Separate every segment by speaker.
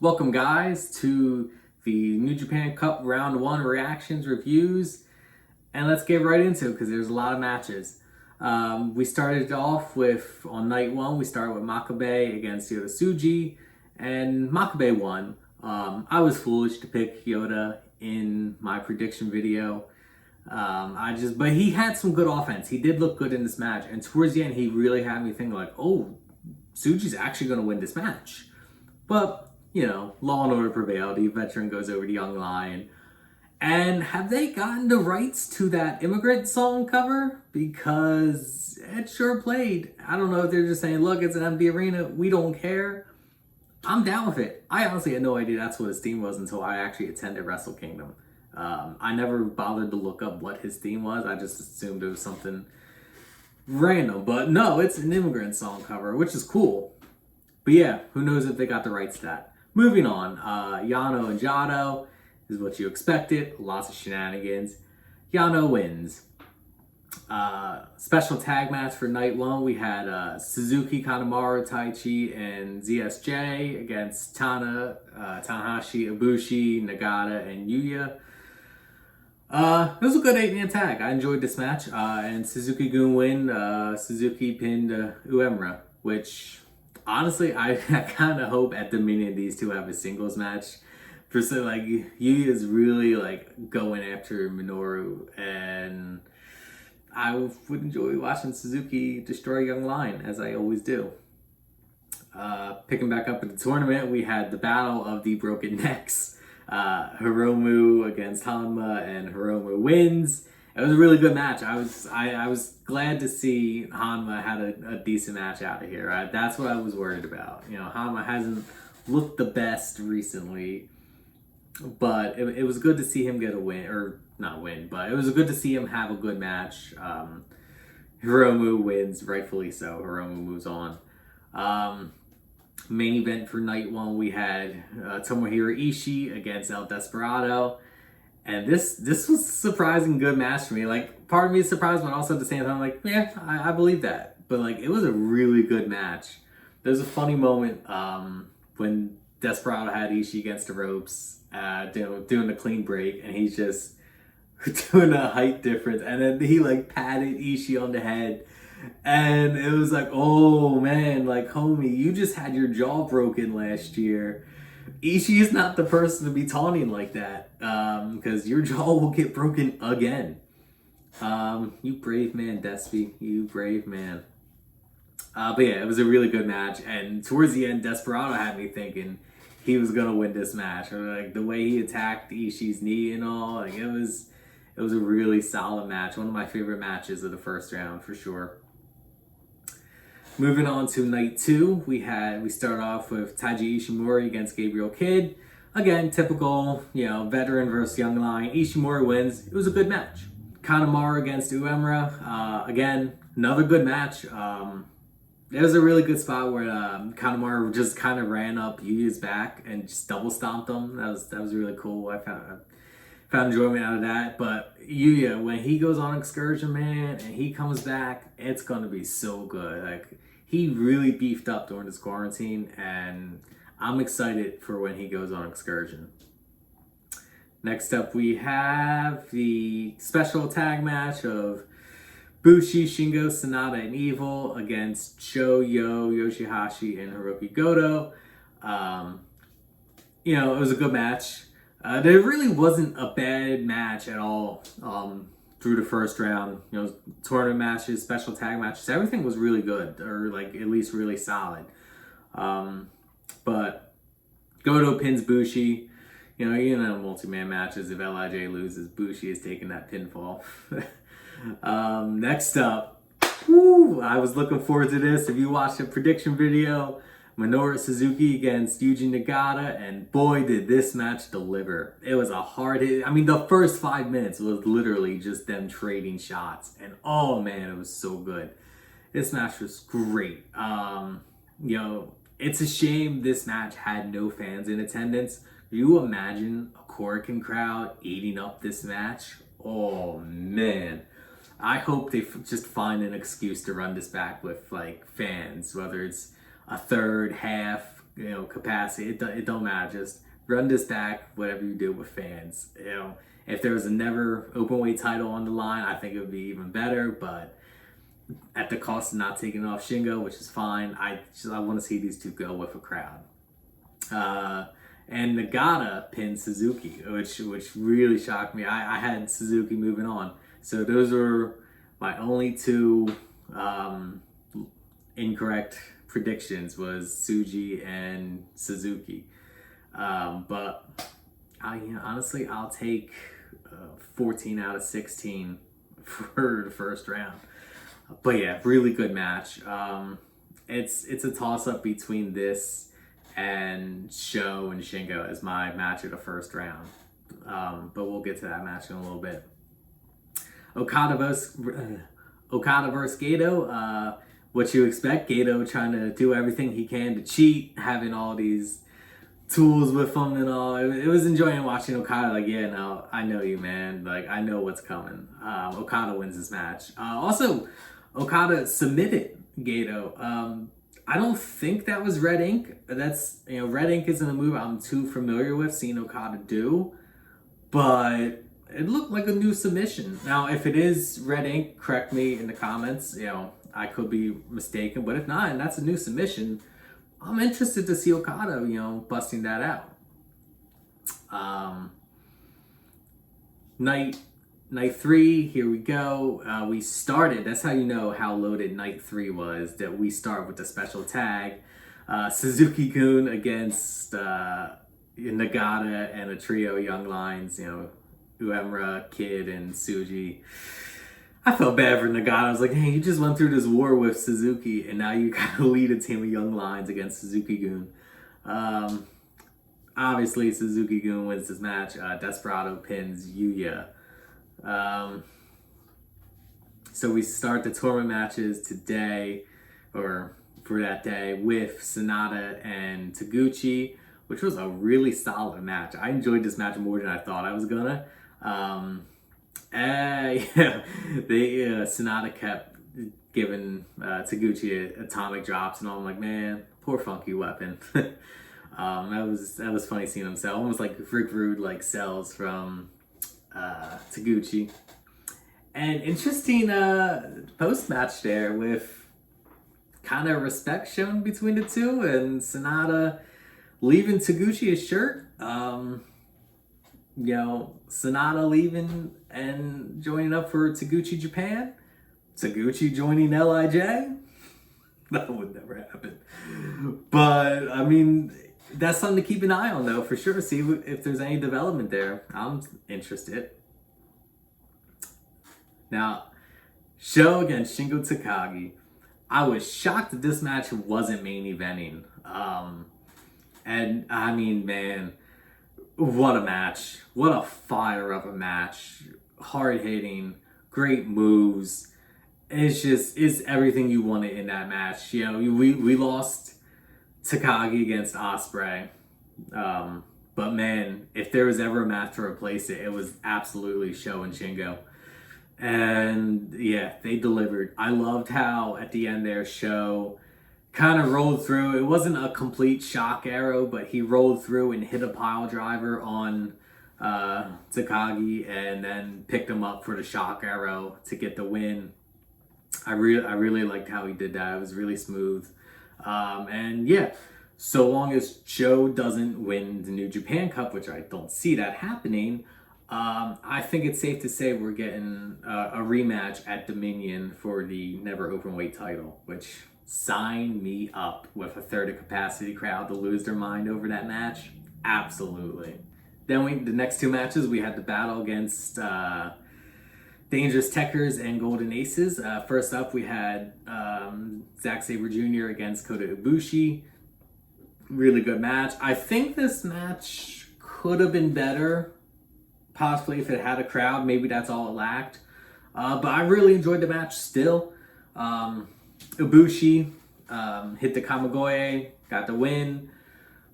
Speaker 1: Welcome guys to the New Japan Cup Round 1 reactions, reviews, and let's get right into it because there's a lot of matches. We started off with, on night 1, we started with Makabe against Yota Tsuji, and Makabe won. I was foolish to pick Yota in my prediction video. But he had some good offense. He did look good in this match, and towards the end he really had me thinking like, oh, Tsuji's actually going to win this match. But you know, law and order prevailed. The veteran goes over to Young Lion. And have they gotten the rights to that Immigrant song cover? Because it sure played. I don't know if they're just saying, look, it's an empty arena, we don't care. I'm down with it. I honestly had no idea that's what his theme was until I actually attended Wrestle Kingdom. I never bothered to look up what his theme was. I just assumed it was something random. But no, it's an Immigrant song cover, which is cool. But yeah, who knows if they got the rights to that. Moving on, Yano and Jado is what you expected. Lots of shenanigans. Yano wins. Special tag match for night 1. We had Suzuki, Kanemaru, Taichi, and ZSJ against Tanahashi, Ibushi, Nagata, and Yuya. It was a good 8-man tag. I enjoyed this match. And Suzuki-gun win. Suzuki pinned Uemura, which... honestly, I kind of hope at the minute these two have a singles match. For so, like, Yuya is really like going after Minoru, and I would enjoy watching Suzuki destroy Young Lion, as I always do. Picking back up at the tournament, we had the battle of the broken necks. Hiromu against Hanma, and Hiromu wins. It was a really good match. I was glad to see Hanma had a decent match out of here. That's what I was worried about. You know, Hanma hasn't looked the best recently, but it was good to see him get a win, or not win, but it was good to see him have a good match. Hiromu wins, rightfully so. Hiromu moves on. Main event for night 1, we had Tomohiro Ishii against El Desperado. And this was a surprising good match for me. Like, part of me is surprised, but also at the same time, like, yeah, I believe that. But, like, it was a really good match. There's a funny moment when Desperado had Ishii against the ropes, doing the clean break, and he's just doing a height difference. And then he, like, patted Ishii on the head. And it was like, oh, man, like, homie, you just had your jaw broken last year. Ishii is not the person to be taunting like that, because your jaw will get broken again. You brave man, Despy. You brave man. But yeah, it was a really good match, and towards the end, Desperado had me thinking he was gonna win this match. Or like the way he attacked Ishii's knee and all, like it was a really solid match. One of my favorite matches of the first round for sure. Moving on to night 2, we start off with Taiji Ishimori against Gabriel Kidd. Again, typical, you know, veteran versus young lion. Ishimori wins. It was a good match. Kanemaru against Uemura. Again, another good match. There was a really good spot where Kanemaru just kind of ran up Yuya's back and just double stomped him. That was really cool. I found enjoyment out of that. But Yuya, when he goes on excursion, man, and he comes back, it's gonna be so good. Like, he really beefed up during this quarantine, and I'm excited for when he goes on excursion. Next up, we have the special tag match of Bushi, Shingo, Sanada, and Evil against Sho, Yo, Yoshihashi, and Hiroki Goto. You know, it was a good match. There really wasn't a bad match at all through the first round. You know, tournament matches, special tag matches, everything was really good, or like at least really solid. But Goto pins Bushi. You know, multi-man matches, if LIJ loses, Bushi is taking that pinfall. Next up, I was looking forward to this. If you watched the prediction video, Minoru Suzuki against Yuji Nagata, and boy did this match deliver. It was a hard hit. I mean, the first 5 minutes was literally just them trading shots, and oh man, it was so good. This match was great. You know, it's a shame this match had no fans in attendance. You imagine a Korakuen crowd eating up this match? Oh man. I hope they just find an excuse to run this back with like fans, whether it's a third, half, capacity. It don't matter. Just run this back, whatever you do with fans. If there was a never open weight title on the line, I think it would be even better. But at the cost of not taking off Shingo, which is fine, I want to see these two go with a crowd. And Nagata pinned Suzuki, which really shocked me. I had Suzuki moving on. So those were my only two incorrect predictions, was Tsuji and Suzuki. But honestly, I'll take 14 out of 16 for the first round. But yeah, really good match. It's a toss-up between this and Sho and Shingo as my match of the first round. But we'll get to that match in a little bit. Okada versus Gato. What you expect, Gato trying to do everything he can to cheat, having all these tools with him and all. It was enjoying watching Okada, like, yeah, no, I know you, man. Like, I know what's coming. Okada wins this match. Also, Okada submitted Gato. I don't think that was red ink. That's, red ink isn't a move I'm too familiar with seeing Okada do, but it looked like a new submission. Now, if it is red ink, correct me in the comments. I could be mistaken, but if not, and that's a new submission, I'm interested to see Okada, busting that out. Night 3, here we go. We started, that's how you know how loaded night 3 was, that we start with the special tag. Suzuki-gun against Nagata and a trio of young lions, Uemura, Kid, and Tsuji. I felt bad for Nagata. I was like, hey, you just went through this war with Suzuki, and now you gotta lead a team of young lions against Suzuki-gun. Obviously, Suzuki-gun wins this match. Desperado pins Yuya. So we start the tournament matches today, or for that day, with Sanada and Taguchi, which was a really solid match. I enjoyed this match more than I thought I was gonna. Sanada kept giving Taguchi atomic drops, and I'm like, man, poor Funky Weapon. That was funny seeing him sell, almost like Rick Rude sells from Taguchi. And interesting post match there with kind of respect shown between the two, and Sanada leaving Taguchi his shirt. Sanada leaving and joining up for Taguchi Japan. Taguchi joining LIJ. That would never happen. But, that's something to keep an eye on, though, for sure. See if there's any development there. I'm interested. Now, Sho against Shingo Takagi. I was shocked that this match wasn't main eventing. And, man, what a match. What a fire of a match. Hard-hitting, great moves. It's everything you wanted in that match. We lost Takagi against Ospreay. But man, if there was ever a match to replace it, it was absolutely Sho and Shingo. And yeah, they delivered. I loved how at the end there, Sho kind of rolled through. It wasn't a complete shock arrow, but he rolled through and hit a pile driver on Takagi, and then picked him up for the shock arrow to get the win. I really liked how he did that. It was really smooth. And yeah, so long as Sho doesn't win the New Japan Cup, which I don't see that happening, I think it's safe to say we're getting a rematch at Dominion for the never openweight title, which, sign me up with a third of capacity crowd to lose their mind over that match. Absolutely. Then the next two matches, we had the battle against Dangerous Techers and Golden Aces. First up, we had Zack Sabre Jr. against Kota Ibushi. Really good match. I think this match could have been better, possibly if it had a crowd. Maybe that's all it lacked. But I really enjoyed the match still. Ibushi hit the Kamigoye, got the win,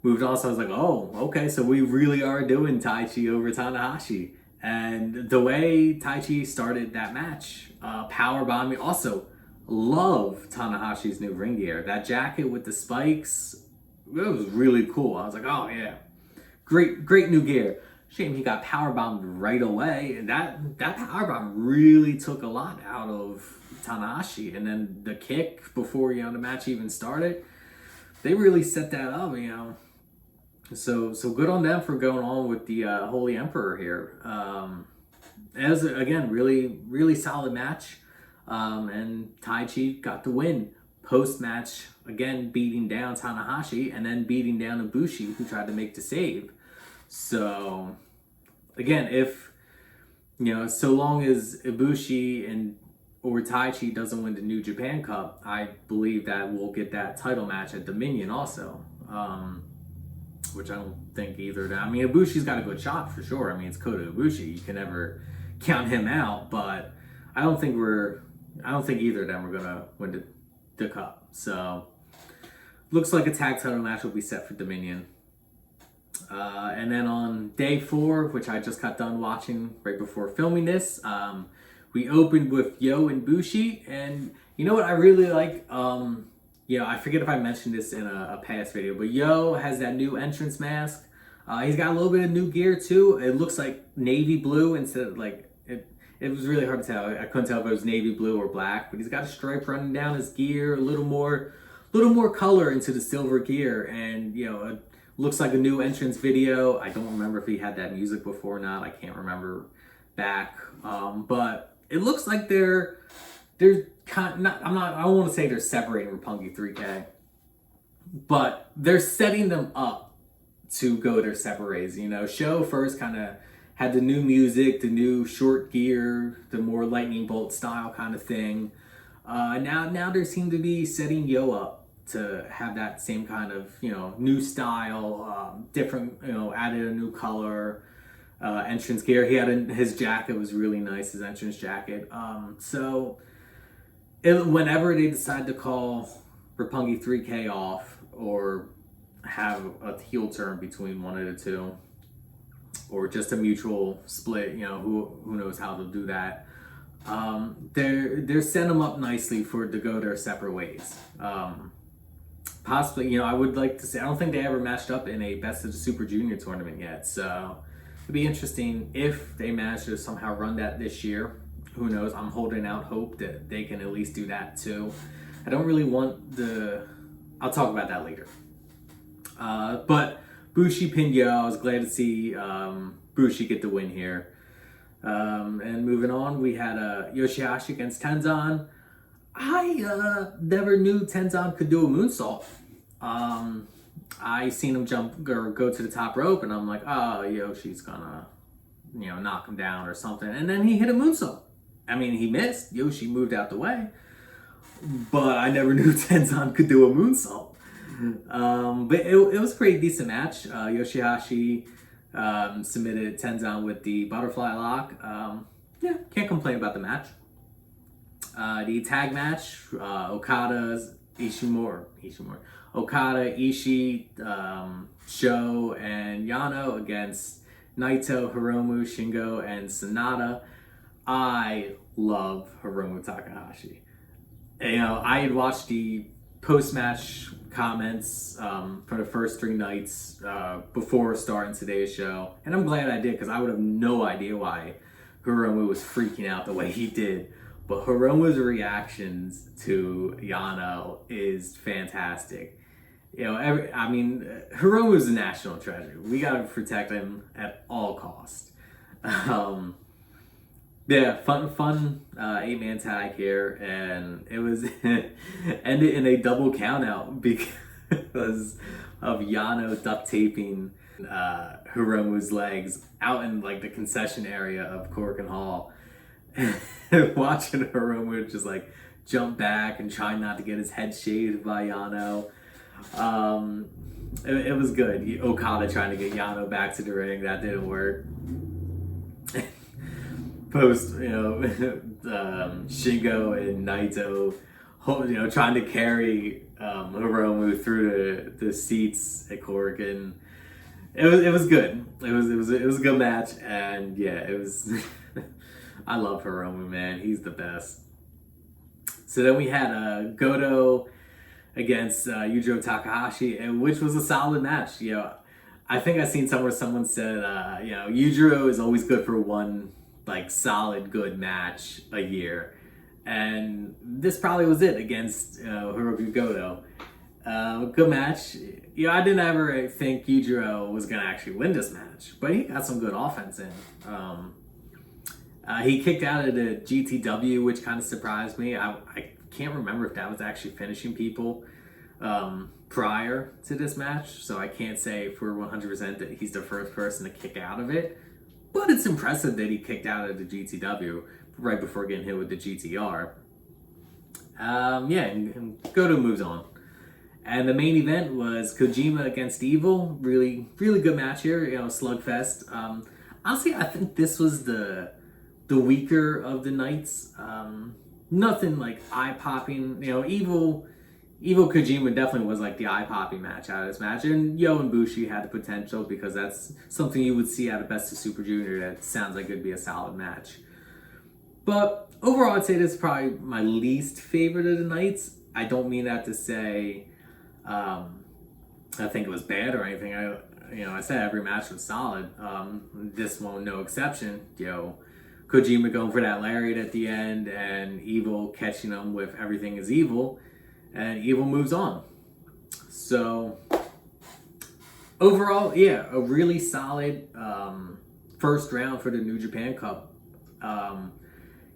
Speaker 1: moved on. So I was like, oh, okay, so we really are doing Taichi over Tanahashi. And the way Taichi started that match, powerbomb me. Also, love Tanahashi's new ring gear. That jacket with the spikes, was really cool. I was like, oh yeah, great new gear. Shame he got powerbombed right away. And that powerbomb really took a lot out of Tanahashi. And then the kick before, the match even started, they really set that up, So good on them for going on with the Holy Emperor here. As again, really solid match. And Taichi got the win. Post match, again beating down Tanahashi and then beating down Ibushi, who tried to make the save. So again, if so long as Ibushi or Taichi doesn't win the New Japan Cup, I believe that we'll get that title match at Dominion also. Which I don't think either. I mean, Ibushi's got a good shot for sure. I mean, it's Kota Ibushi. You can never count him out, but I don't think either of them are gonna win the cup. So looks like a tag title match will be set for Dominion. And then on day 4, which I just got done watching right before filming this, we opened with Yo and Bushi, and you know what I really like? I forget if I mentioned this in a past video, but Yo has that new entrance mask. He's got a little bit of new gear too. It looks like navy blue instead of it was really hard to tell. I couldn't tell if it was navy blue or black, but he's got a stripe running down his gear, a little more color into the silver gear, and it looks like a new entrance video. I don't remember if he had that music before or not. I can't remember back, but it looks like they're kind of not. I don't want to say they're separating Roppongi 3K, but they're setting them up to go their separate ways. Show first kind of had the new music, the new short gear, the more lightning bolt style kind of thing. Now there seem to be setting Yo up to have that same kind of new style, different added a new color, entrance gear. He had his jacket was really nice, his entrance jacket. Whenever they decide to call Roppongi 3K off or have a heel turn between one of the two, or just a mutual split, who knows how they'll do that. They're setting them up nicely to go their separate ways. Possibly, I would like to say, I don't think they ever matched up in a Best of the Super Junior tournament yet, so it'd be interesting if they manage to somehow run that this year. Who knows? I'm holding out hope that they can at least do that too. I don't really want I'll talk about that later. But Bushi pinned Yo. I was glad to see Bushi get the win here. And moving on, we had Yoshihashi against Tenzan. I never knew Tenzan could do a moonsault. I seen him jump or go to the top rope, and I'm like, oh, Yoshi's gonna, knock him down or something. And then he hit a moonsault. I mean, he missed. Yoshi moved out the way. But I never knew Tenzan could do a moonsault. But it was a pretty decent match. Yoshihashi submitted Tenzan with the butterfly lock. Can't complain about the match. The tag match, Okada, Ishii, Sho, and Yano against Naito, Hiromu, Shingo, and Sanada. I love Hiromu Takahashi. I had watched the post-match comments for the first 3 nights before starting today's show, and I'm glad I did, because I would have no idea why Hiromu was freaking out the way he did. But Hiromu's reactions to Yano is fantastic. Hiromu's a national treasure. We gotta protect him at all costs. Fun 8-man tag here, and it was ended in a double countout because of Yano duct taping Hiromu's legs out in the concession area of Korakuen Hall. Watching Hiromu just jump back and try not to get his head shaved by Yano. It was good. Okada trying to get Yano back to the ring, that didn't work. Post, Shingo and Naito, trying to carry Hiromu through the seats at Korakuen. It was good. It was a good match, and it was. I love Hiromu, man. He's the best. So then we had Goto against Yujiro Takahashi, which was a solid match. I think I seen somewhere someone said, Yujiro is always good for one like solid good match a year, and this probably was it against Hiroki Goto. Good match. I didn't ever think Yujiro was gonna actually win this match, but he got some good offense in. He kicked out of the GTW, which kind of surprised me. I can't remember if that was actually finishing people prior to this match, so I can't say for 100% that he's the first person to kick out of it. But it's impressive that he kicked out of the GTW right before getting hit with the GTR. And Goto moves on. And the main event was Kojima against Evil. Really, really good match here. Slugfest. Honestly, I think this was the weaker of the nights. Nothing like eye-popping. Evil Kojima definitely was like the eye-popping match out of this match. And Yo and Bushi had the potential because that's something you would see out of Best of Super Junior that sounds like it'd be a solid match. But overall, I'd say this is probably my least favorite of the nights. I don't mean that to say I think it was bad or anything. I said every match was solid. This one, no exception. Kojima going for that lariat at the end and Evil catching him with everything is evil. And Evil moves on. So, overall, a really solid first round for the New Japan Cup.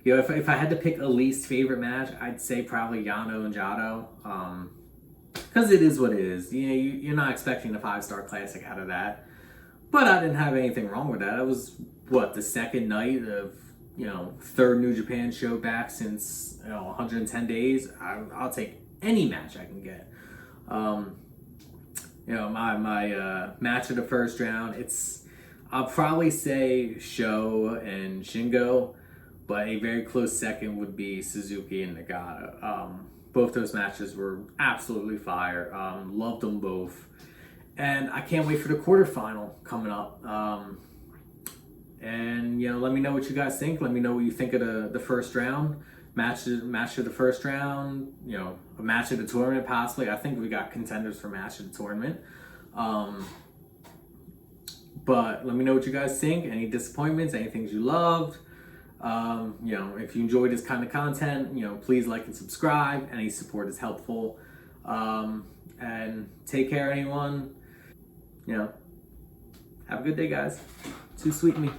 Speaker 1: If I had to pick a least favorite match, I'd say probably Yano and Jado. Because it is what it is. You're not expecting a 5-star classic out of that. But I didn't have anything wrong with that. It was, the second night of, third New Japan show back since, 110 days. I'll take any match I can get. My match of the first round, I'll probably say Sho and Shingo, but a very close second would be Suzuki and Nagata. Both those matches were absolutely fire. Loved them both. And I can't wait for the quarterfinal coming up. Let me know what you guys think. Let me know what you think of the first round. Match of the first round, a match of the tournament possibly. I think we got contenders for match of the tournament. But let me know what you guys think. Any disappointments, any things you loved. If you enjoy this kind of content, please like and subscribe. Any support is helpful. And take care, anyone. Have a good day, guys. Too sweet me.